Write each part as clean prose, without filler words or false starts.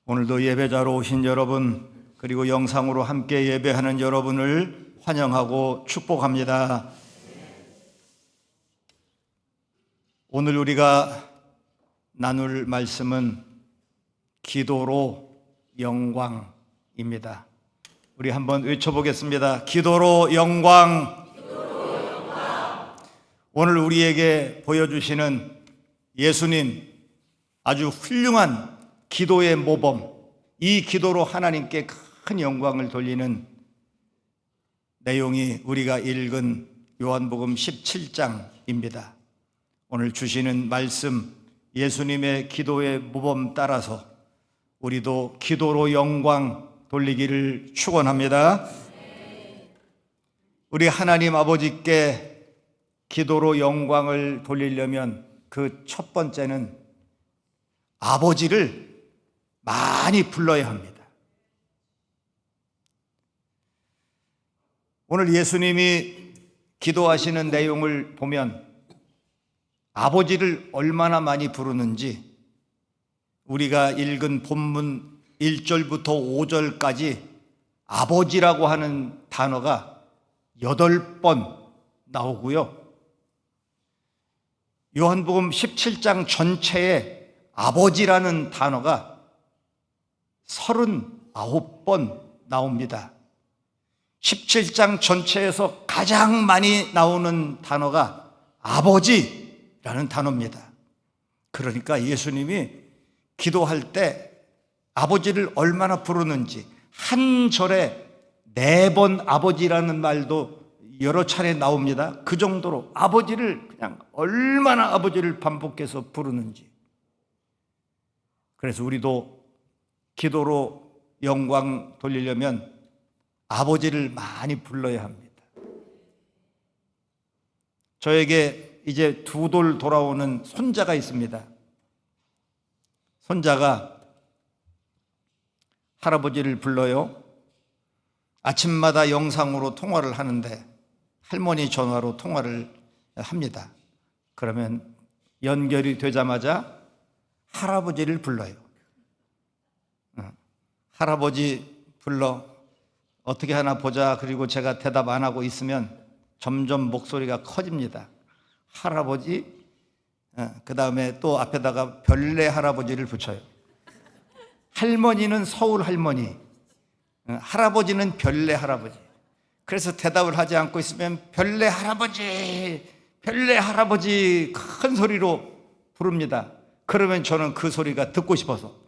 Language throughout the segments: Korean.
오늘도 예배자로 오신 여러분, 그리고 영상으로 함께 예배하는 여러분을 환영하고 축복합니다. 오늘 우리가 나눌 말씀은 기도로 영광입니다. 우리 한번 외쳐보겠습니다. 기도로 영광. 오늘 우리에게 보여주시는 예수님, 아주 훌륭한 기도의 모범, 이 기도로 하나님께 큰 영광을 돌리는 내용이 우리가 읽은 요한복음 17장입니다. 오늘 주시는 말씀, 예수님의 기도의 모범 따라서 우리도 기도로 영광 돌리기를 축원합니다. 우리 하나님 아버지께 기도로 영광을 돌리려면 그 첫 번째는 아버지를 많이 불러야 합니다. 오늘 예수님이 기도하시는 내용을 보면 아버지를 얼마나 많이 부르는지 우리가 읽은 본문 1절부터 5절까지 아버지라고 하는 단어가 8번 나오고요. 요한복음 17장 전체에 아버지라는 단어가 39번 나옵니다. 17장 전체에서 가장 많이 나오는 단어가 아버지라는 단어입니다. 그러니까 예수님이 기도할 때 아버지를 얼마나 부르는지, 한 절에 4번 아버지라는 말도 여러 차례 나옵니다. 그 정도로 아버지를 그냥 얼마나 아버지를 반복해서 부르는지. 그래서 우리도 기도로 영광 돌리려면 아버지를 많이 불러야 합니다. 저에게 이제 2돌 돌아오는 손자가 있습니다. 손자가 할아버지를 불러요. 아침마다 영상으로 통화를 하는데 할머니 전화로 통화를 합니다. 그러면 연결이 되자마자 할아버지를 불러요. 할아버지 불러 어떻게 하나 보자. 그리고 제가 대답 안 하고 있으면 점점 목소리가 커집니다. 할아버지, 그 다음에 또 앞에다가 별내 할아버지를 붙여요. 할머니는 서울 할머니, 할아버지는 별내 할아버지. 그래서 대답을 하지 않고 있으면 별내 할아버지, 별내 할아버지 큰 소리로 부릅니다. 그러면 저는 그 소리가 듣고 싶어서,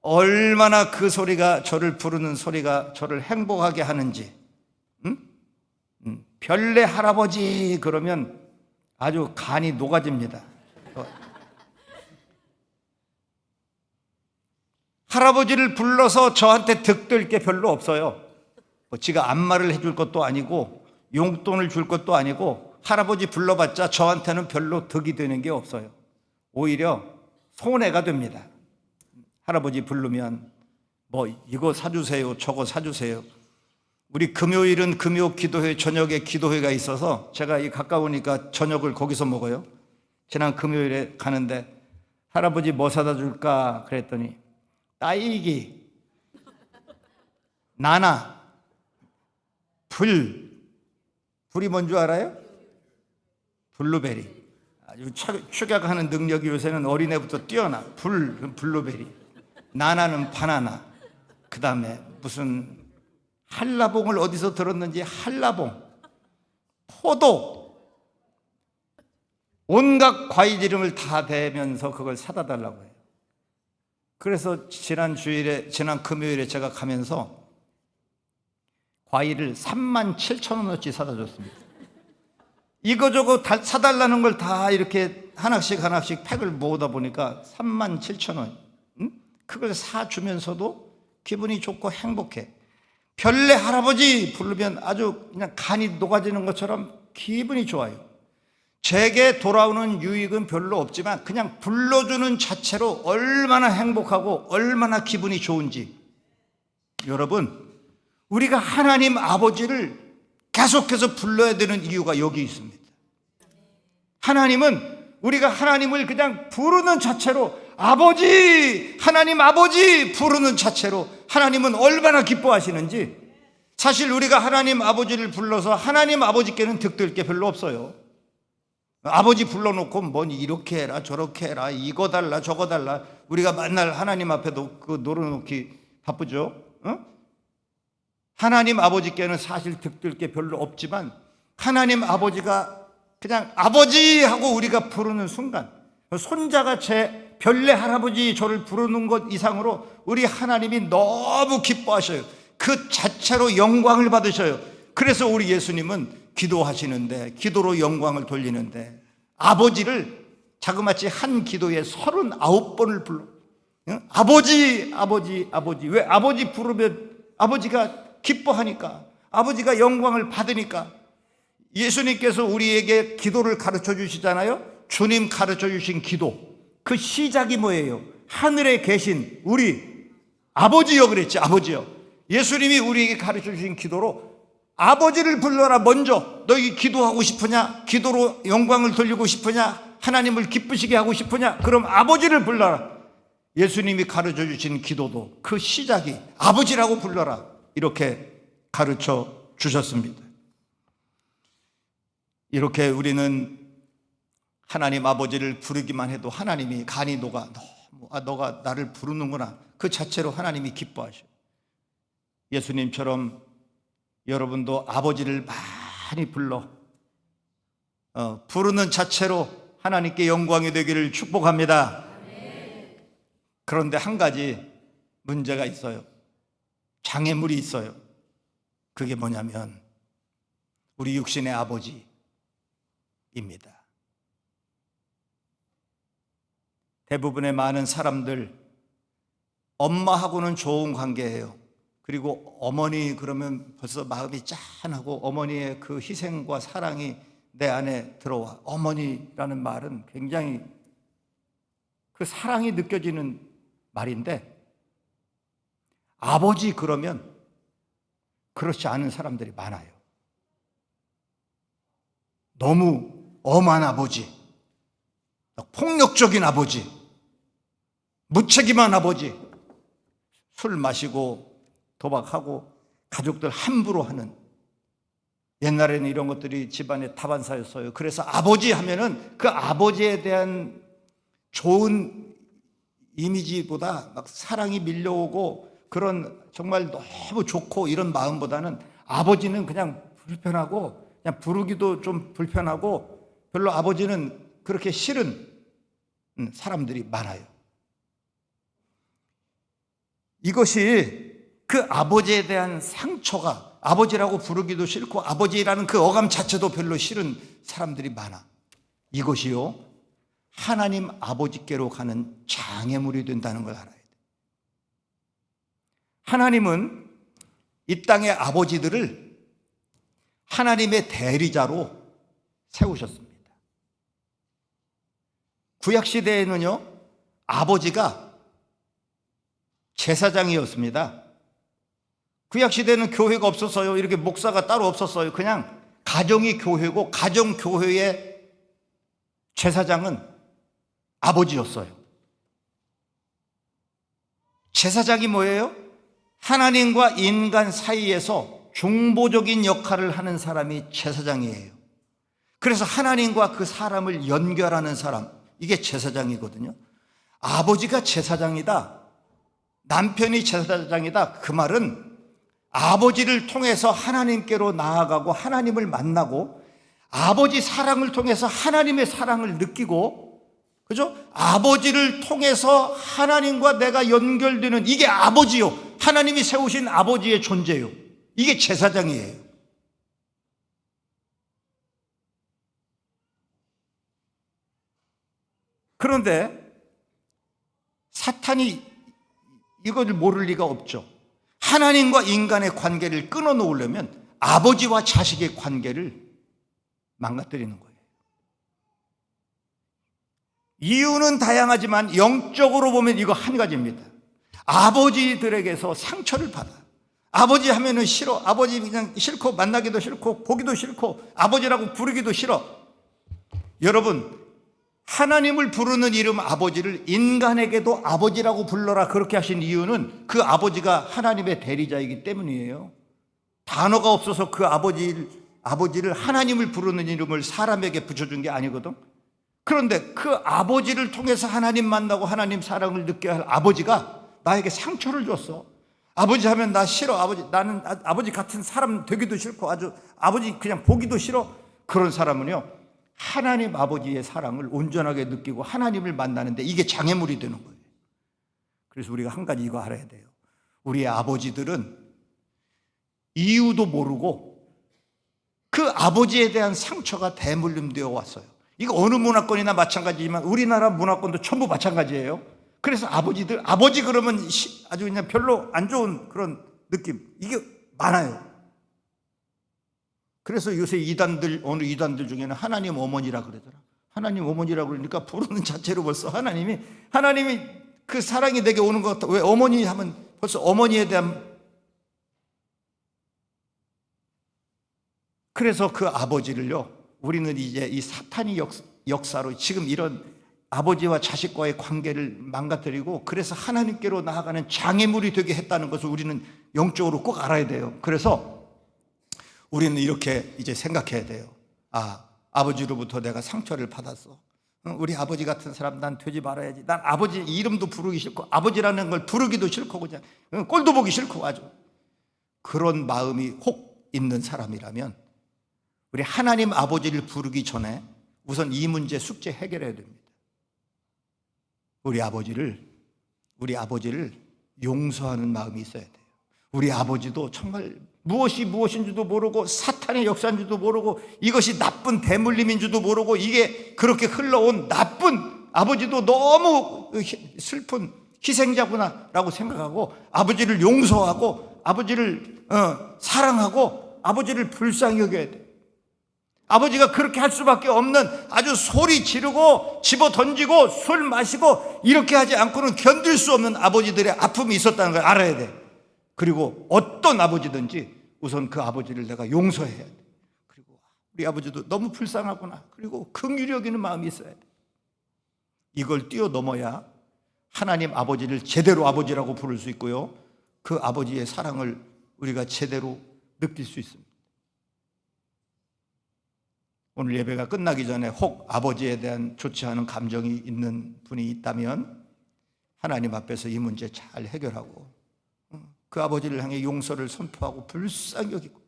얼마나 그 소리가, 저를 부르는 소리가 저를 행복하게 하는지. 별내 할아버지 그러면 아주 간이 녹아집니다. 할아버지를 불러서 저한테 득될 게 별로 없어요. 지가 안마를 해줄 것도 아니고 용돈을 줄 것도 아니고, 할아버지 불러봤자 저한테는 별로 득이 되는 게 없어요. 오히려 손해가 됩니다. 할아버지 부르면 뭐 이거 사주세요, 저거 사주세요. 우리 금요일은 금요 기도회, 저녁에 기도회가 있어서 제가 이 가까우니까 저녁을 거기서 먹어요. 지난 금요일에 가는데 할아버지 뭐 사다 줄까 그랬더니 딸기, 나나, 불이 뭔 줄 알아요? 블루베리. 아주 축약하는 능력이 요새는 어린애부터 뛰어나. 블루베리. 나나는 바나나. 그 다음에 무슨 한라봉을 어디서 들었는지 한라봉, 포도, 온갖 과일 이름을 다 대면서 그걸 사다 달라고 해요. 그래서 지난 금요일에 제가 가면서 과일을 37,000원어치 사다 줬습니다. 이거저거 다 사달라는 걸 다 이렇게 하나씩 팩을 모으다 보니까 37,000원. 그걸 사주면서도 기분이 좋고 행복해. 별내 할아버지 부르면 아주 그냥 간이 녹아지는 것처럼 기분이 좋아요. 제게 돌아오는 유익은 별로 없지만 그냥 불러주는 자체로 얼마나 행복하고 얼마나 기분이 좋은지. 여러분, 우리가 하나님 아버지를 계속해서 불러야 되는 이유가 여기 있습니다. 하나님은 우리가 하나님을 그냥 부르는 자체로 아버지, 하나님 아버지 부르는 자체로 하나님은 얼마나 기뻐하시는지. 사실 우리가 하나님 아버지를 불러서 하나님 아버지께는 득될 게 별로 없어요. 아버지 불러놓고 뭐니 이렇게 해라 저렇게 해라 이거 달라 저거 달라, 우리가 맨날 하나님 앞에도 그 놀아놓기 바쁘죠. 하나님 아버지께는 사실 득될 게 별로 없지만 하나님 아버지가 그냥 아버지 하고 우리가 부르는 순간, 손자가 제 별내 할아버지 저를 부르는 것 이상으로 우리 하나님이 너무 기뻐하셔요. 그 자체로 영광을 받으셔요. 그래서 우리 예수님은 기도하시는데, 기도로 영광을 돌리는데 아버지를 자그마치 한 기도에 39번을 불러. 아버지 아버지 아버지. 왜? 아버지 부르면 아버지가 기뻐하니까, 아버지가 영광을 받으니까. 예수님께서 우리에게 기도를 가르쳐 주시잖아요. 주님 가르쳐 주신 기도, 그 시작이 뭐예요? 하늘에 계신 우리 아버지요 그랬지. 아버지요. 예수님이 우리에게 가르쳐 주신 기도로 아버지를 불러라. 먼저 너희 기도하고 싶으냐? 기도로 영광을 돌리고 싶으냐? 하나님을 기쁘시게 하고 싶으냐? 그럼 아버지를 불러라. 예수님이 가르쳐 주신 기도도 그 시작이 아버지라고 불러라, 이렇게 가르쳐 주셨습니다. 이렇게 우리는 하나님 아버지를 부르기만 해도 하나님이 간이 녹아, 너가 나를 부르는구나, 그 자체로 하나님이 기뻐하셔. 예수님처럼 여러분도 아버지를 많이 불러 부르는 자체로 하나님께 영광이 되기를 축복합니다. 그런데 한 가지 문제가 있어요. 장애물이 있어요. 그게 뭐냐면 우리 육신의 아버지입니다. 대부분의 많은 사람들 엄마하고는 좋은 관계예요. 그리고 어머니 그러면 벌써 마음이 짠하고 어머니의 그 희생과 사랑이 내 안에 들어와. 어머니라는 말은 굉장히 그 사랑이 느껴지는 말인데, 아버지 그러면 그렇지 않은 사람들이 많아요. 너무 엄한 아버지, 폭력적인 아버지, 무책임한 아버지, 술 마시고 도박하고 가족들 함부로 하는. 옛날에는 이런 것들이 집안의 다반사였어요. 그래서 아버지 하면은 그 아버지에 대한 좋은 이미지보다 막 사랑이 밀려오고 그런 정말 너무 좋고 이런 마음보다는 아버지는 그냥 불편하고 그냥 부르기도 좀 불편하고 별로 아버지는 그렇게 싫은 사람들이 많아요. 이것이 그 아버지에 대한 상처가, 아버지라고 부르기도 싫고 아버지라는 그 어감 자체도 별로 싫은 사람들이 많아. 이것이요 하나님 아버지께로 가는 장애물이 된다는 걸 알아야 돼. 하나님은 이 땅의 아버지들을 하나님의 대리자로 세우셨습니다. 구약시대에는요 아버지가 제사장이었습니다. 구약시대는 교회가 없었어요. 이렇게 목사가 따로 없었어요. 그냥 가정이 교회고 가정교회의 제사장은 아버지였어요. 제사장이 뭐예요? 하나님과 인간 사이에서 중보적인 역할을 하는 사람이 제사장이에요. 그래서 하나님과 그 사람을 연결하는 사람, 이게 제사장이거든요. 아버지가 제사장이다, 남편이 제사장이다, 그 말은 아버지를 통해서 하나님께로 나아가고 하나님을 만나고 아버지 사랑을 통해서 하나님의 사랑을 느끼고, 그죠? 아버지를 통해서 하나님과 내가 연결되는, 이게 아버지요, 하나님이 세우신 아버지의 존재요. 이게 제사장이에요. 그런데 사탄이 이것을 모를 리가 없죠. 하나님과 인간의 관계를 끊어놓으려면 아버지와 자식의 관계를 망가뜨리는 거예요. 이유는 다양하지만 영적으로 보면 이거 한 가지입니다. 아버지들에게서 상처를 받아. 아버지 하면은 싫어. 아버지 그냥 싫고 만나기도 싫고 보기도 싫고 아버지라고 부르기도 싫어. 여러분, 하나님을 부르는 이름 아버지를 인간에게도 아버지라고 불러라 그렇게 하신 이유는 그 아버지가 하나님의 대리자이기 때문이에요. 단어가 없어서 그 아버지를 하나님을 부르는 이름을 사람에게 붙여준 게 아니거든. 그런데 그 아버지를 통해서 하나님 만나고 하나님 사랑을 느껴야 할 아버지가 나에게 상처를 줬어. 아버지 하면 나 싫어. 나는 아버지 같은 사람 되기도 싫고 아주 아버지 그냥 보기도 싫어. 그런 사람은요, 하나님 아버지의 사랑을 온전하게 느끼고 하나님을 만나는데 이게 장애물이 되는 거예요. 그래서 우리가 한 가지 이거 알아야 돼요. 우리의 아버지들은 이유도 모르고 그 아버지에 대한 상처가 대물림되어 왔어요. 이거 어느 문화권이나 마찬가지지만 우리나라 문화권도 전부 마찬가지예요. 그래서 아버지 그러면 아주 그냥 별로 안 좋은 그런 느낌, 이게 많아요. 그래서 요새 어느 이단들 중에는 하나님 어머니라 그러더라. 하나님 어머니라 그러니까 부르는 자체로 벌써 하나님이 그 사랑이 내게 오는 것 같아. 왜 어머니 하면 벌써 어머니에 대한, 그래서 그 아버지를요, 우리는 이제 이 사탄이 역사로 지금 이런 아버지와 자식과의 관계를 망가뜨리고 그래서 하나님께로 나아가는 장애물이 되게 했다는 것을 우리는 영적으로 꼭 알아야 돼요. 그래서 우리는 이렇게 이제 생각해야 돼요. 아버지로부터 내가 상처를 받았어. 우리 아버지 같은 사람 난 되지 말아야지. 난 아버지 이름도 부르기 싫고 아버지라는 걸 부르기도 싫고 그냥 꼴도 보기 싫고 아주 그런 마음이 혹 있는 사람이라면 우리 하나님 아버지를 부르기 전에 우선 이 문제 숙제 해결해야 됩니다. 우리 아버지를 용서하는 마음이 있어야 돼요. 우리 아버지도 정말 무엇이 무엇인지도 모르고 사탄의 역사인지도 모르고 이것이 나쁜 대물림인 줄도 모르고 이게 그렇게 흘러온 나쁜 아버지도 너무 슬픈 희생자구나 라고 생각하고 아버지를 용서하고 아버지를 사랑하고 아버지를 불쌍히 여겨야 돼요. 아버지가 그렇게 할 수밖에 없는 아주 소리 지르고 집어 던지고 술 마시고 이렇게 하지 않고는 견딜 수 없는 아버지들의 아픔이 있었다는 걸 알아야 돼. 그리고 어떤 아버지든지 우선 그 아버지를 내가 용서해야 돼. 그리고 우리 아버지도 너무 불쌍하구나. 그리고 긍휼히 여기는 마음이 있어야 돼. 이걸 뛰어넘어야 하나님 아버지를 제대로 아버지라고 부를 수 있고요, 그 아버지의 사랑을 우리가 제대로 느낄 수 있습니다. 오늘 예배가 끝나기 전에 혹 아버지에 대한 좋지 않은 감정이 있는 분이 있다면 하나님 앞에서 이 문제 잘 해결하고 그 아버지를 향해 용서를 선포하고 불쌍히 여기고,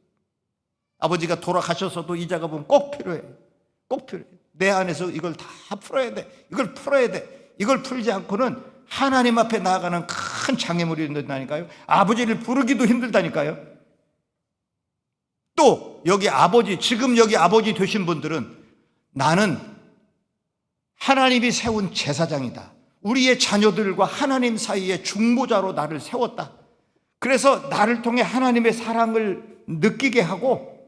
아버지가 돌아가셔서도 이 작업은 꼭 필요해. 꼭 필요해. 내 안에서 이걸 다 풀어야 돼. 이걸 풀어야 돼. 이걸 풀지 않고는 하나님 앞에 나아가는 큰 장애물이 된다니까요. 아버지를 부르기도 힘들다니까요. 또 여기 지금 여기 아버지 되신 분들은 나는 하나님이 세운 제사장이다. 우리의 자녀들과 하나님 사이에 중보자로 나를 세웠다. 그래서 나를 통해 하나님의 사랑을 느끼게 하고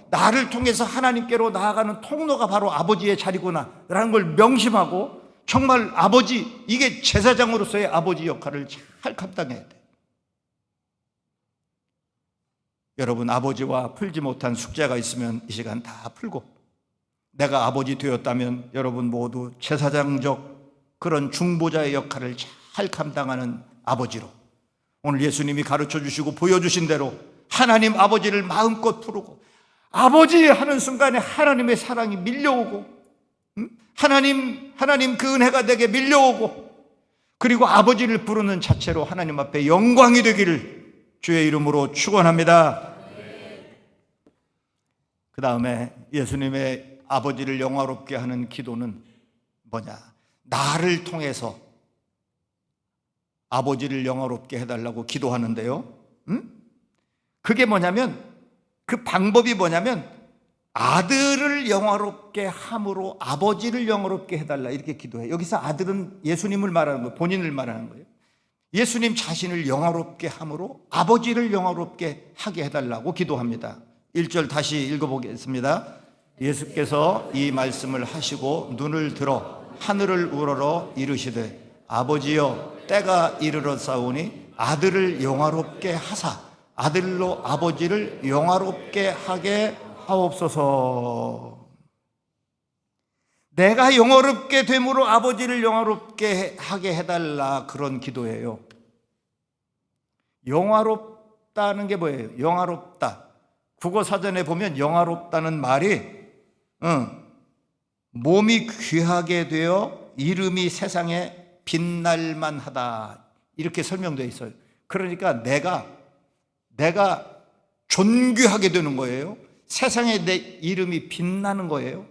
나를 통해서 하나님께로 나아가는 통로가 바로 아버지의 자리구나 라는 걸 명심하고 정말 아버지, 이게 제사장으로서의 아버지 역할을 잘 감당해야 돼. 여러분, 아버지와 풀지 못한 숙제가 있으면 이 시간 다 풀고, 내가 아버지 되었다면 여러분 모두 제사장적 그런 중보자의 역할을 잘 감당하는 아버지로 오늘 예수님이 가르쳐 주시고 보여주신 대로 하나님 아버지를 마음껏 부르고, 아버지 하는 순간에 하나님의 사랑이 밀려오고, 하나님 그 은혜가 내게 밀려오고, 그리고 아버지를 부르는 자체로 하나님 앞에 영광이 되기를 주의 이름으로 축원합니다. 그 다음에 예수님의 아버지를 영화롭게 하는 기도는 뭐냐? 나를 통해서 아버지를 영화롭게 해달라고 기도하는데요, 그게 뭐냐면, 그 방법이 뭐냐면 아들을 영화롭게 함으로 아버지를 영화롭게 해달라 이렇게 기도해요. 여기서 아들은 예수님을 말하는 거예요. 본인을 말하는 거예요. 예수님 자신을 영화롭게 함으로 아버지를 영화롭게 하게 해달라고 기도합니다. 1절 다시 읽어보겠습니다. 예수께서 이 말씀을 하시고 눈을 들어 하늘을 우러러 이르시되 아버지여 때가 이르렀사오니 아들을 영화롭게 하사 아들로 아버지를 영화롭게 하게 하옵소서. 내가 영화롭게 됨으로 아버지를 영화롭게 하게 해달라, 그런 기도예요. 영화롭다는 게 뭐예요? 영화롭다, 국어사전에 보면 영화롭다는 말이 몸이 귀하게 되어 이름이 세상에 빛날만 하다, 이렇게 설명되어 있어요. 그러니까 내가 존귀하게 되는 거예요. 세상에 내 이름이 빛나는 거예요.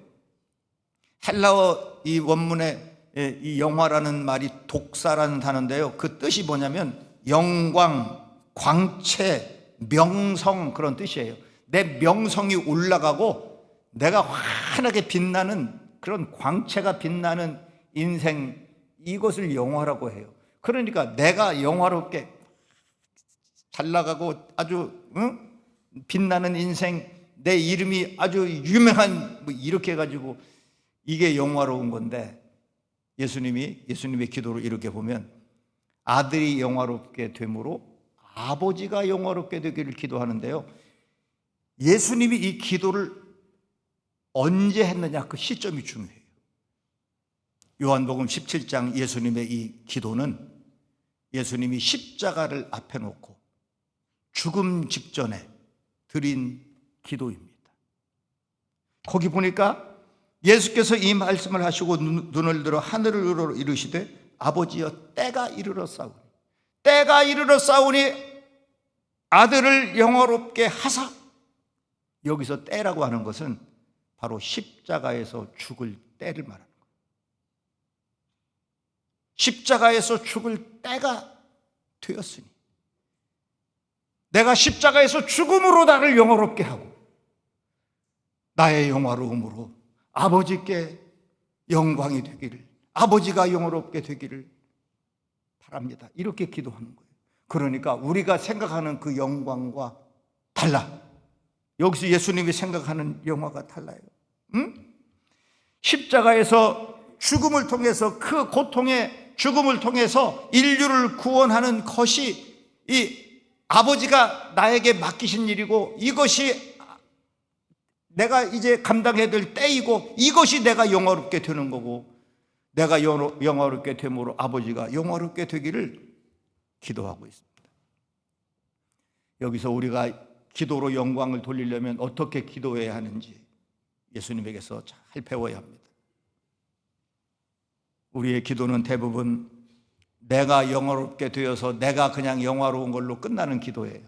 헬라어 이 원문에 이 영화라는 말이 독사라는 단어인데요, 그 뜻이 뭐냐면 영광, 광채, 명성, 그런 뜻이에요. 내 명성이 올라가고 내가 환하게 빛나는 그런 광채가 빛나는 인생, 이것을 영화라고 해요. 그러니까 내가 영화롭게 잘 나가고 아주 빛나는 인생, 내 이름이 아주 유명한, 뭐 이렇게 해가지고 이게 영화로운 건데, 예수님의 기도를 이렇게 보면 아들이 영화롭게 되므로 아버지가 영화롭게 되기를 기도하는데요, 예수님이 이 기도를 언제 했느냐, 그 시점이 중요해요. 요한복음 17장 예수님의 이 기도는 예수님이 십자가를 앞에 놓고 죽음 직전에 드린 기도입니다. 거기 보니까 예수께서 이 말씀을 하시고 눈을 들어 하늘을 이르시되 아버지여, 때가 이르렀사오니, 때가 이르렀사오니 아들을 영화롭게 하사. 여기서 때라고 하는 것은 바로 십자가에서 죽을 때를 말하는 거예요. 십자가에서 죽을 때가 되었으니, 내가 십자가에서 죽음으로 나를 영화롭게 하고 나의 영화로움으로 아버지께 영광이 되기를, 아버지가 영화롭게 되기를 바랍니다. 이렇게 기도하는 거예요. 그러니까 우리가 생각하는 그 영광과 달라. 여기서 예수님이 생각하는 영화가 달라요. 십자가에서 죽음을 통해서, 그 고통의 죽음을 통해서 인류를 구원하는 것이 이 아버지가 나에게 맡기신 일이고, 이것이 내가 이제 감당해야 될 때이고, 이것이 내가 영화롭게 되는 거고, 내가 영화롭게 됨으로 아버지가 영화롭게 되기를 기도하고 있습니다. 여기서 우리가 기도로 영광을 돌리려면 어떻게 기도해야 하는지 예수님에게서 잘 배워야 합니다. 우리의 기도는 대부분 내가 영화롭게 되어서 내가 그냥 영화로운 걸로 끝나는 기도예요.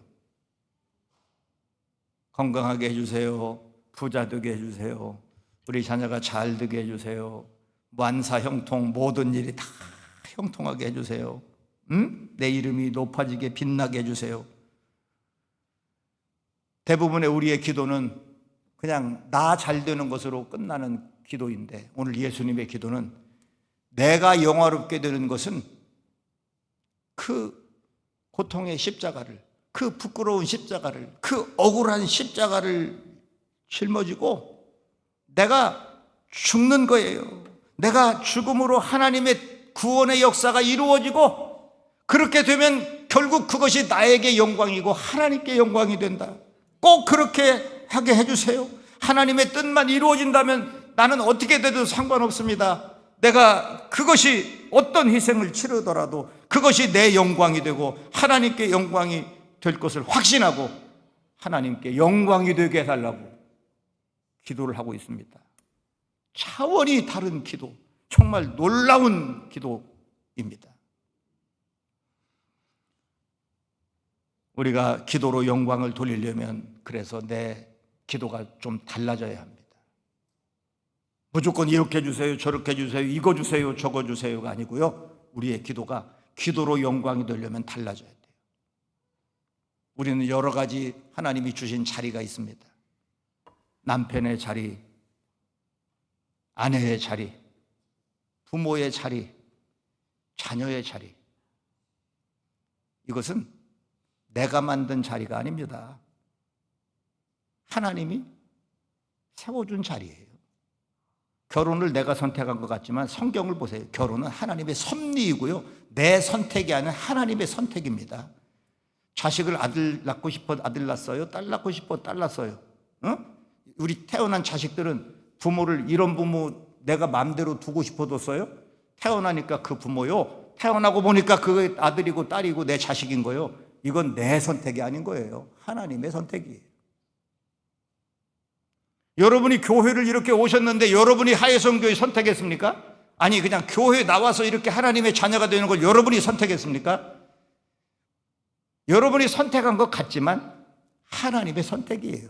건강하게 해주세요, 부자 되게 해주세요, 우리 자녀가 잘 되게 해주세요, 만사 형통, 모든 일이 다 형통하게 해주세요, 내 이름이 높아지게 빛나게 해주세요. 대부분의 우리의 기도는 그냥 나 잘 되는 것으로 끝나는 기도인데, 오늘 예수님의 기도는 내가 영화롭게 되는 것은 그 고통의 십자가를, 그 부끄러운 십자가를, 그 억울한 십자가를 짊어지고 내가 죽는 거예요. 내가 죽음으로 하나님의 구원의 역사가 이루어지고, 그렇게 되면 결국 그것이 나에게 영광이고 하나님께 영광이 된다. 꼭 그렇게 하게 해주세요. 하나님의 뜻만 이루어진다면 나는 어떻게 돼도 상관없습니다. 내가 그것이 어떤 희생을 치르더라도 그것이 내 영광이 되고 하나님께 영광이 될 것을 확신하고 하나님께 영광이 되게 해달라고 기도를 하고 있습니다. 차원이 다른 기도, 정말 놀라운 기도입니다. 우리가 기도로 영광을 돌리려면 그래서 내 기도가 좀 달라져야 합니다. 무조건 이렇게 해주세요, 저렇게 해주세요, 이거 주세요, 저거 주세요가 아니고요, 우리의 기도가 기도로 영광이 되려면 달라져야 돼요. 우리는 여러 가지 하나님이 주신 자리가 있습니다. 남편의 자리, 아내의 자리, 부모의 자리, 자녀의 자리. 이것은 내가 만든 자리가 아닙니다. 하나님이 세워준 자리예요. 결혼을 내가 선택한 것 같지만 성경을 보세요. 결혼은 하나님의 섭리이고요, 내 선택이 아닌 하나님의 선택입니다. 자식을 아들 낳고 싶어 아들 낳았어요, 딸 낳고 싶어 딸 낳았어요. 우리 태어난 자식들은 부모를, 이런 부모 내가 마음대로 두고 싶어뒀어요? 태어나니까 그 부모요. 태어나고 보니까 그 아들이고 딸이고 내 자식인 거요. 이건 내 선택이 아닌 거예요. 하나님의 선택이에요. 여러분이 교회를 이렇게 오셨는데 여러분이 하예성교회 선택했습니까? 아니 그냥 교회에 나와서 이렇게 하나님의 자녀가 되는 걸 여러분이 선택했습니까? 여러분이 선택한 것 같지만 하나님의 선택이에요.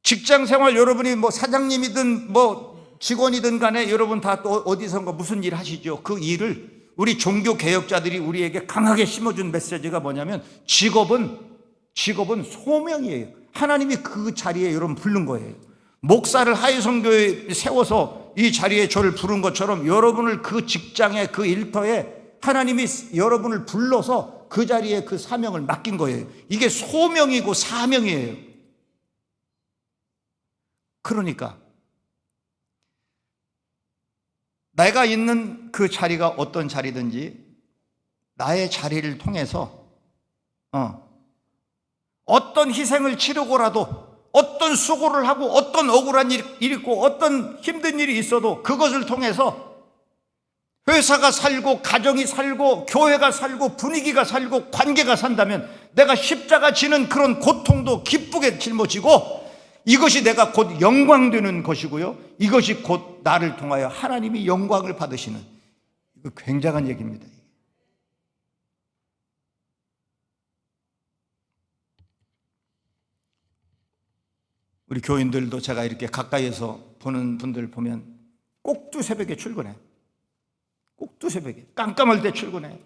직장생활 여러분이 뭐 사장님이든 뭐 직원이든 간에 여러분 다 또 어디선가 무슨 일 하시죠? 그 일을 우리 종교 개혁자들이 우리에게 강하게 심어준 메시지가 뭐냐면 직업은 소명이에요. 하나님이 그 자리에 여러분 부른 거예요. 목사를 하예성교회에 세워서 이 자리에 저를 부른 것처럼 여러분을 그 직장에 그 일터에 하나님이 여러분을 불러서 그 자리에 그 사명을 맡긴 거예요. 이게 소명이고 사명이에요. 그러니까 내가 있는 그 자리가 어떤 자리든지 나의 자리를 통해서 어떤 희생을 치르고라도 어떤 수고를 하고 어떤 억울한 일이 있고 어떤 힘든 일이 있어도 그것을 통해서 회사가 살고 가정이 살고 교회가 살고 분위기가 살고 관계가 산다면 내가 십자가 지는 그런 고통도 기쁘게 짊어지고 이것이 내가 곧 영광되는 것이고요. 이것이 곧 나를 통하여 하나님이 영광을 받으시는, 이거 굉장한 얘기입니다. 우리 교인들도 제가 이렇게 가까이에서 보는 분들 보면 꼭두 새벽에 출근해. 꼭두 새벽에 깜깜할 때 출근해.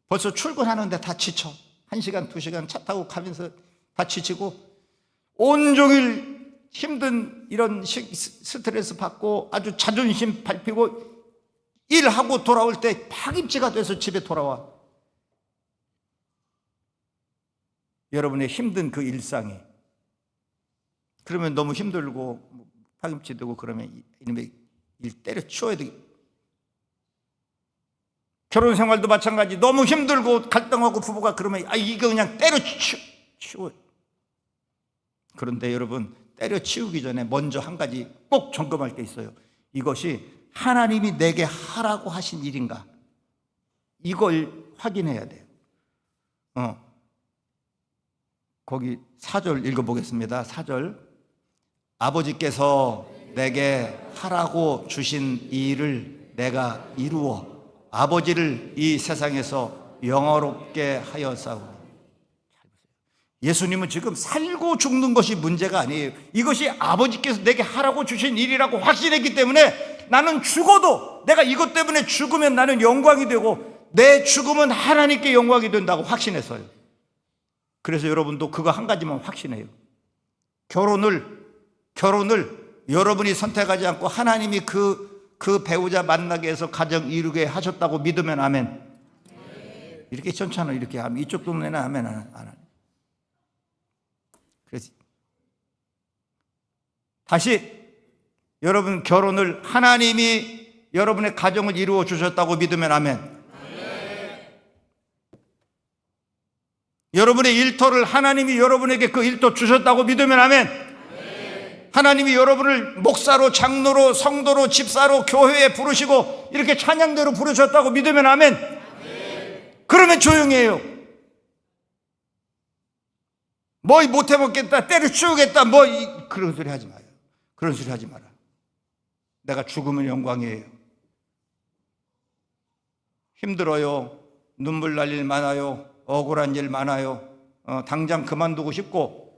벌써 출근하는데 다 지쳐. 1시간 2시간 차 타고 가면서 다 지치고 온종일 힘든 이런 스트레스 받고 아주 자존심 밟히고 일하고 돌아올 때 파김치가 돼서 집에 돌아와. 여러분의 힘든 그 일상이, 그러면 너무 힘들고 파김치 되고 그러면 이놈의 일 때려치워야 돼. 결혼 생활도 마찬가지. 너무 힘들고 갈등하고 부부가 그러면 이거 그냥 때려치워. 그런데 여러분, 때려치우기 전에 먼저 한 가지 꼭 점검할 게 있어요. 이것이 하나님이 내게 하라고 하신 일인가? 이걸 확인해야 돼요. 거기 4절 읽어보겠습니다. 4절. 아버지께서 내게 하라고 주신 이 일을 내가 이루어 아버지를 이 세상에서 영화롭게 하였사오니. 예수님은 지금 살고 죽는 것이 문제가 아니에요. 이것이 아버지께서 내게 하라고 주신 일이라고 확신했기 때문에 나는 죽어도 내가 이것 때문에 죽으면 나는 영광이 되고 내 죽음은 하나님께 영광이 된다고 확신했어요. 그래서 여러분도 그거 한 가지만 확신해요. 결혼을 여러분이 선택하지 않고 하나님이 그 배우자 만나게 해서 가정 이루게 하셨다고 믿으면 아멘. 이렇게 천천히 이렇게 하면 이쪽 동네는 아멘 안 하네. 그래서 다시 여러분 결혼을 하나님이 여러분의 가정을 이루어 주셨다고 믿으면 아멘. 여러분의 일터를 하나님이 여러분에게 그 일터 주셨다고 믿으면 아멘. 하나님이 여러분을 목사로 장로로 성도로 집사로 교회에 부르시고 이렇게 찬양대로 부르셨다고 믿으면 아멘. 그러면 조용히 해요. 뭐 못해먹겠다 때려치우겠다 그런 소리 하지 마요. 그런 소리 하지 마라. 내가 죽으면 영광이에요. 힘들어요. 눈물 날 일 많아요. 억울한 일 많아요. 당장 그만두고 싶고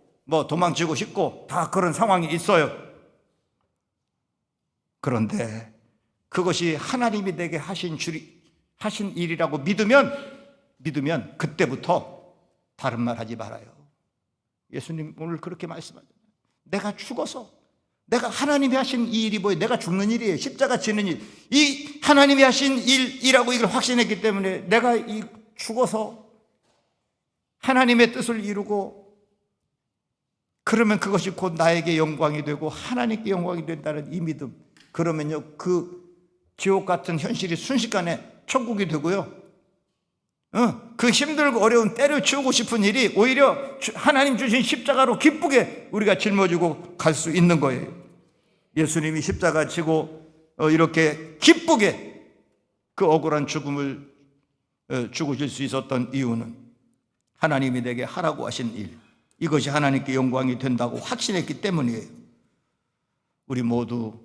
도망치고 싶고 다 그런 상황이 있어요. 그런데 그것이 하나님이 내게 하신 일이라고 믿으면 그때부터 다른 말 하지 말아요. 예수님 오늘 그렇게 말씀하잖아요. 내가 죽어서 내가 하나님이 하신 이 일이 뭐예요? 내가 죽는 일이에요. 십자가 지는 일. 이 하나님이 하신 일이라고 이걸 확신했기 때문에 내가 죽어서 하나님의 뜻을 이루고 그러면 그것이 곧 나에게 영광이 되고 하나님께 영광이 된다는 이 믿음. 그러면요 그 지옥 같은 현실이 순식간에 천국이 되고요. 그 힘들고 어려운 때려치우고 싶은 일이 오히려 하나님 주신 십자가로 기쁘게 우리가 짊어지고 갈 수 있는 거예요. 예수님이 십자가 지고 이렇게 기쁘게 그 억울한 죽음을 죽으실 수 있었던 이유는 하나님이 내게 하라고 하신 일, 이것이 하나님께 영광이 된다고 확신했기 때문이에요. 우리 모두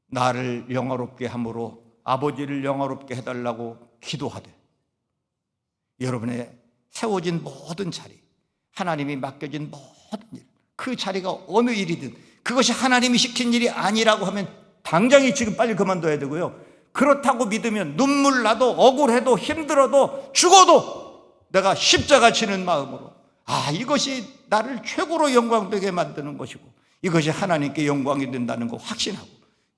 나를 영화롭게 함으로 아버지를 영화롭게 해달라고 기도하되, 여러분의 세워진 모든 자리, 하나님이 맡겨진 모든 일, 그 자리가 어느 일이든 그것이 하나님이 시킨 일이 아니라고 하면 당장이 지금 빨리 그만둬야 되고요. 그렇다고 믿으면 눈물 나도 억울해도 힘들어도 죽어도 내가 십자가 지는 마음으로, 이것이 나를 최고로 영광되게 만드는 것이고 이것이 하나님께 영광이 된다는 거 확신하고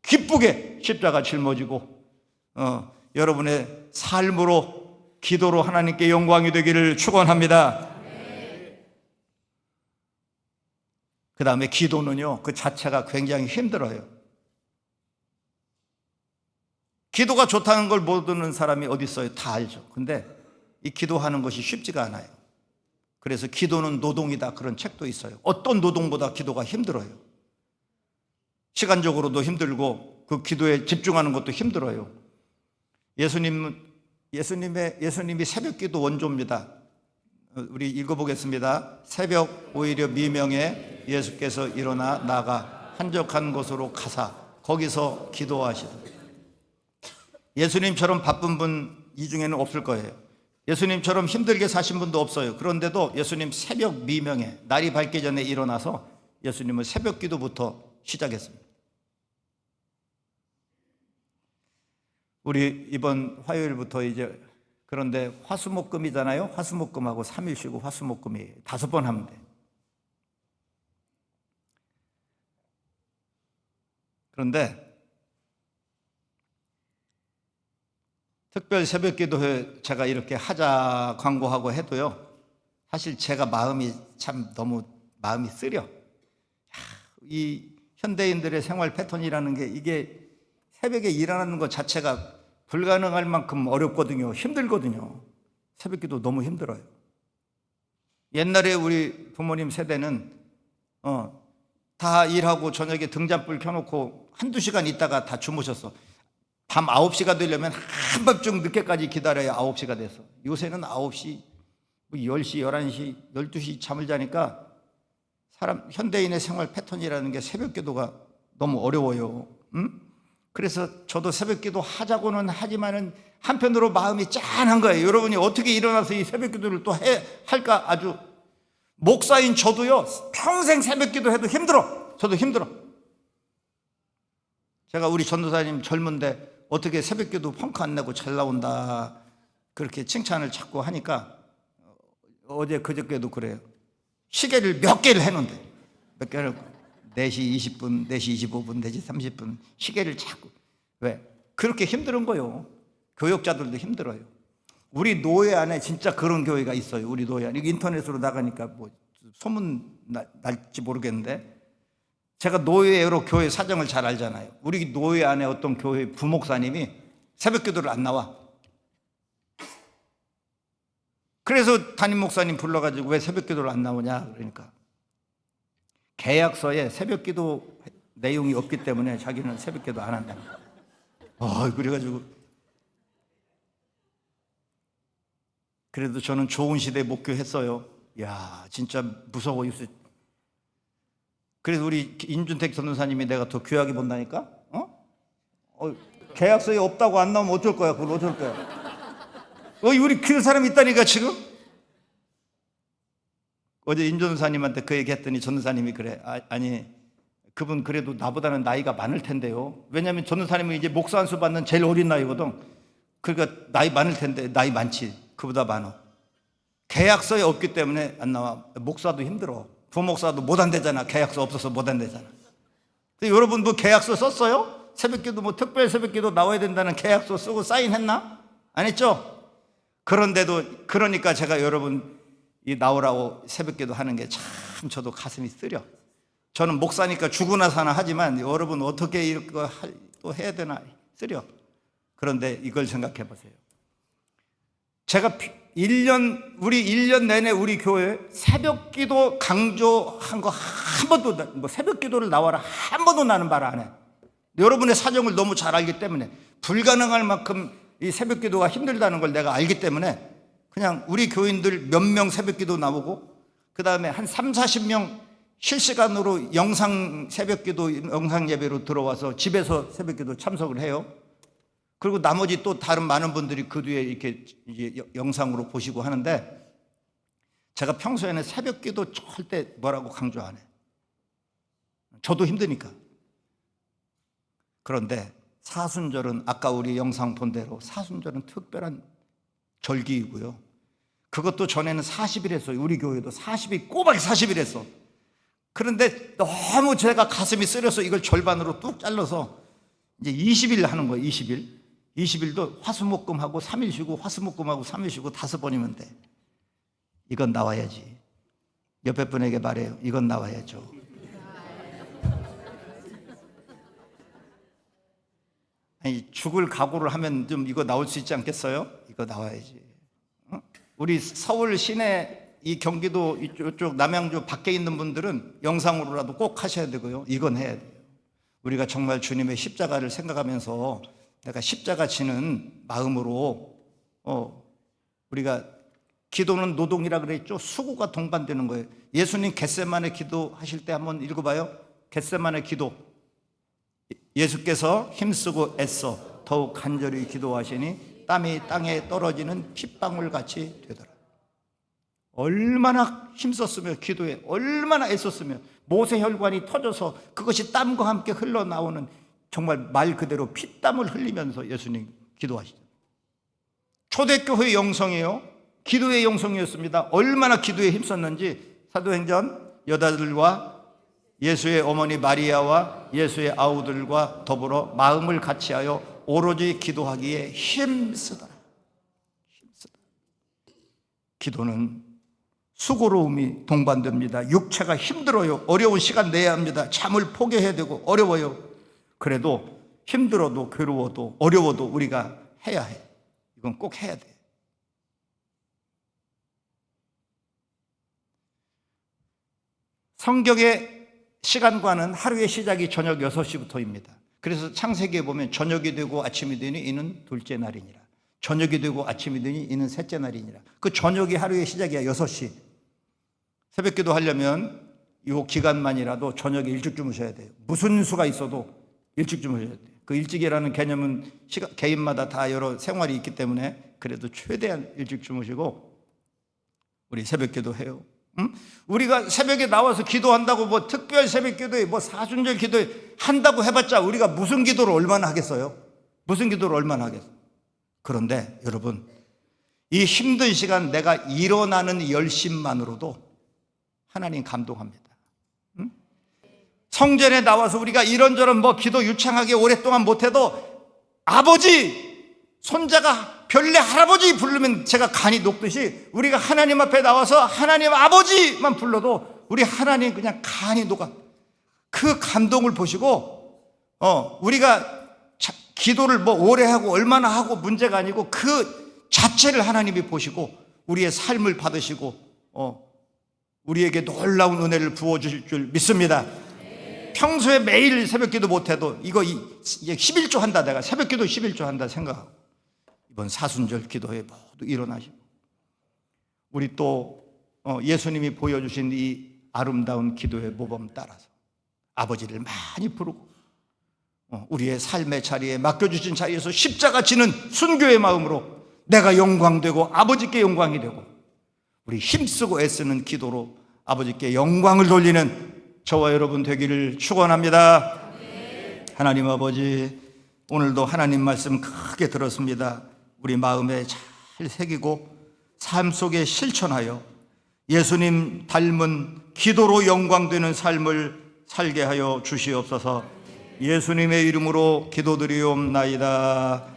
기쁘게 십자가 짊어지고 여러분의 삶으로, 기도로 하나님께 영광이 되기를 축원합니다. 그 다음에 기도는요, 그 자체가 굉장히 힘들어요. 기도가 좋다는 걸 모르는 사람이 어디 있어요? 다 알죠. 근데 이 기도하는 것이 쉽지가 않아요. 그래서 기도는 노동이다, 그런 책도 있어요. 어떤 노동보다 기도가 힘들어요. 시간적으로도 힘들고 그 기도에 집중하는 것도 힘들어요. 예수님이 새벽 기도 원조입니다. 우리 읽어보겠습니다. 새벽 오히려 미명에 예수께서 일어나 나가 한적한 곳으로 가사 거기서 기도하시더라. 예수님처럼 바쁜 분 이 중에는 없을 거예요. 예수님처럼 힘들게 사신 분도 없어요. 그런데도 예수님 새벽 미명에, 날이 밝기 전에 일어나서 예수님은 새벽 기도부터 시작했습니다. 우리 이번 화요일부터 이제, 그런데 화수목금이잖아요. 화수목금하고 3일 쉬고 화수목금이 5번 하면 돼. 그런데 특별 새벽기도회 제가 이렇게 하자 광고하고 해도요, 사실 제가 마음이 참 너무 마음이 쓰려. 이 현대인들의 생활 패턴이라는 게, 이게 새벽에 일어나는 것 자체가 불가능할 만큼 어렵거든요. 힘들거든요. 새벽기도 너무 힘들어요. 옛날에 우리 부모님 세대는 다 일하고 저녁에 등잔불 켜놓고 한두 시간 있다가 다 주무셨어. 밤 9시가 되려면 한밤중 늦게까지 기다려야 9시가 돼서. 요새는 9시, 10시, 11시, 12시 잠을 자니까 현대인의 생활 패턴이라는 게 새벽기도가 너무 어려워요. 그래서 저도 새벽기도 하자고는 하지만은 한편으로 마음이 짠한 거예요. 여러분이 어떻게 일어나서 이 새벽기도를 또 할까? 아주 목사인 저도요, 평생 새벽기도 해도 힘들어. 저도 힘들어. 제가 우리 전도사님 젊은데 어떻게 새벽기도 펑크 안 내고 잘 나온다, 그렇게 칭찬을 자꾸 하니까 어제 그저께도 그래요. 시계를 몇 개를 해놓는데, 몇 개를 4시 20분, 4시 25분, 4시 30분 시계를 자꾸. 왜? 그렇게 힘든 거요. 교역자들도 힘들어요. 우리 노예 안에 진짜 그런 교회가 있어요. 우리 노예 안에. 인터넷으로 나가니까 뭐 소문 날지 모르겠는데, 제가 노예로 교회 사정을 잘 알잖아요. 우리 노예 안에 어떤 교회 부목사님이 새벽기도를 안 나와. 그래서 담임 목사님 불러가지고 왜 새벽기도를 안 나오냐 그러니까 계약서에 새벽기도 내용이 없기 때문에 자기는 새벽기도 안 한다. 그래가지고 그래도 저는 좋은 시대에 목교했어요. 야, 진짜 무서워. 그래서 우리 임준택 전도사님이 내가 더 귀하게 본다니까? 계약서에 없다고 안 나오면 어쩔 거야? 그걸 어쩔 거야? 우리 그 사람이 있다니까 지금? 어제 임 전도사님한테 그 얘기 했더니 전도사님이 그래. 아니, 그분 그래도 나보다는 나이가 많을 텐데요. 왜냐하면 전도사님은 이제 목사 안수 받는 제일 어린 나이거든. 그러니까 나이 많을 텐데, 나이 많지. 그보다 많어. 계약서에 없기 때문에 안 나와. 목사도 힘들어. 부목사도 못 한대잖아. 계약서 없어서 못 한대잖아. 여러분 뭐 계약서 썼어요? 새벽기도 뭐 특별 새벽기도 나와야 된다는 계약서 쓰고 사인했나? 안 했죠? 그런데도, 그러니까 제가 여러분 이 나오라고 새벽기도 하는 게 참 저도 가슴이 쓰려. 저는 목사니까 죽으나 사나 하지만 여러분 어떻게 이거 또 해야 되나 쓰려. 그런데 이걸 생각해 보세요. 제가 우리 1년 내내 우리 교회 새벽 기도 강조한 거 한 번도, 뭐 새벽 기도를 나와라 한 번도 나는 말 안 해. 여러분의 사정을 너무 잘 알기 때문에, 불가능할 만큼 이 새벽 기도가 힘들다는 걸 내가 알기 때문에 그냥 우리 교인들 몇 명 새벽 기도 나오고, 그 다음에 한 30-40명 실시간으로 영상 새벽 기도, 영상 예배로 들어와서 집에서 새벽 기도 참석을 해요. 그리고 나머지 또 다른 많은 분들이 그 뒤에 이렇게 이제 영상으로 보시고 하는데, 제가 평소에는 새벽 기도 절대 뭐라고 강조 안 해요. 저도 힘드니까. 그런데 사순절은 아까 우리 영상 본 대로 사순절은 특별한 절기이고요. 그것도 전에는 40일 했어요. 우리 교회도 40일, 꼬박 40일 했어. 그런데 너무 제가 가슴이 쓰려서 이걸 절반으로 뚝 잘라서 이제 20일 하는 거예요. 20일도 화수목금하고 3일 쉬고, 화수목금하고 3일 쉬고 5번이면 돼. 이건 나와야지. 옆에 분에게 말해요. 이건 나와야죠. 아니, 죽을 각오를 하면 좀 이거 나올 수 있지 않겠어요? 이거 나와야지. 우리 서울 시내, 이 경기도 이쪽 남양주 밖에 있는 분들은 영상으로라도 꼭 하셔야 되고요. 이건 해야 돼요. 우리가 정말 주님의 십자가를 생각하면서 내가 십자가 지는 마음으로, 우리가 기도는 노동이라 그랬죠. 수고가 동반되는 거예요. 예수님 겟세마네 기도 하실 때 한번 읽어봐요. 겟세마네 기도. 예수께서 힘쓰고 애써 더욱 간절히 기도하시니 땀이 땅에 떨어지는 핏방울 같이 되더라. 얼마나 힘썼으며, 기도에 얼마나 애썼으며, 모세 혈관이 터져서 그것이 땀과 함께 흘러나오는, 정말 말 그대로 피땀을 흘리면서 예수님 기도하시죠. 초대교회 영성이에요. 기도의 영성이었습니다. 얼마나 기도에 힘썼는지 사도행전 여자들과 예수의 어머니 마리아와 예수의 아우들과 더불어 마음을 같이하여 오로지 기도하기에 힘쓰더라. 기도는 수고로움이 동반됩니다. 육체가 힘들어요. 어려운 시간 내야 합니다. 잠을 포기해야 되고 어려워요. 그래도 힘들어도 괴로워도 어려워도 우리가 해야 해. 이건 꼭 해야 돼. 성경의 시간과는 하루의 시작이 저녁 6시부터입니다. 그래서 창세기에 보면 저녁이 되고 아침이 되니 이는 둘째 날이니라. 저녁이 되고 아침이 되니 이는 셋째 날이니라. 그 저녁이 하루의 시작이야. 6시. 새벽기도 하려면 이 기간만이라도 저녁에 일찍 주무셔야 돼요. 무슨 수가 있어도 일찍 주무셔야 돼요. 그 일찍이라는 개념은 개인마다 다 여러 생활이 있기 때문에 그래도 최대한 일찍 주무시고 우리 새벽기도 해요. 우리가 새벽에 나와서 기도한다고 뭐 특별 새벽기도에 뭐 사순절 기도에 한다고 해봤자 우리가 무슨 기도를 얼마나 하겠어요? 무슨 기도를 얼마나 하겠어요? 그런데 여러분, 이 힘든 시간 내가 일어나는 열심만으로도 하나님 감동합니다. 성전에 나와서 우리가 이런저런 뭐 기도 유창하게 오랫동안 못해도 아버지, 손자가 별내 할아버지 부르면 제가 간이 녹듯이 우리가 하나님 앞에 나와서 하나님 아버지만 불러도 우리 하나님 그냥 간이 녹아. 그 감동을 보시고 우리가 기도를 뭐 오래 하고 얼마나 하고 문제가 아니고 그 자체를 하나님이 보시고 우리의 삶을 받으시고 우리에게 놀라운 은혜를 부어주실 줄 믿습니다. 평소에 매일 새벽기도 못해도 이거 11조 한다, 내가 새벽기도 11조 한다 생각하고 이번 사순절 기도에 모두 일어나시고 우리 또 예수님이 보여주신 이 아름다운 기도의 모범 따라서 아버지를 많이 부르고 우리의 삶의 자리에 맡겨주신 자리에서 십자가 지는 순교의 마음으로 내가 영광되고 아버지께 영광이 되고 우리 힘쓰고 애쓰는 기도로 아버지께 영광을 돌리는 저와 여러분 되기를 축원합니다. 하나님 아버지, 오늘도 하나님 말씀 크게 들었습니다. 우리 마음에 잘 새기고 삶 속에 실천하여 예수님 닮은 기도로 영광되는 삶을 살게 하여 주시옵소서. 예수님의 이름으로 기도드리옵나이다.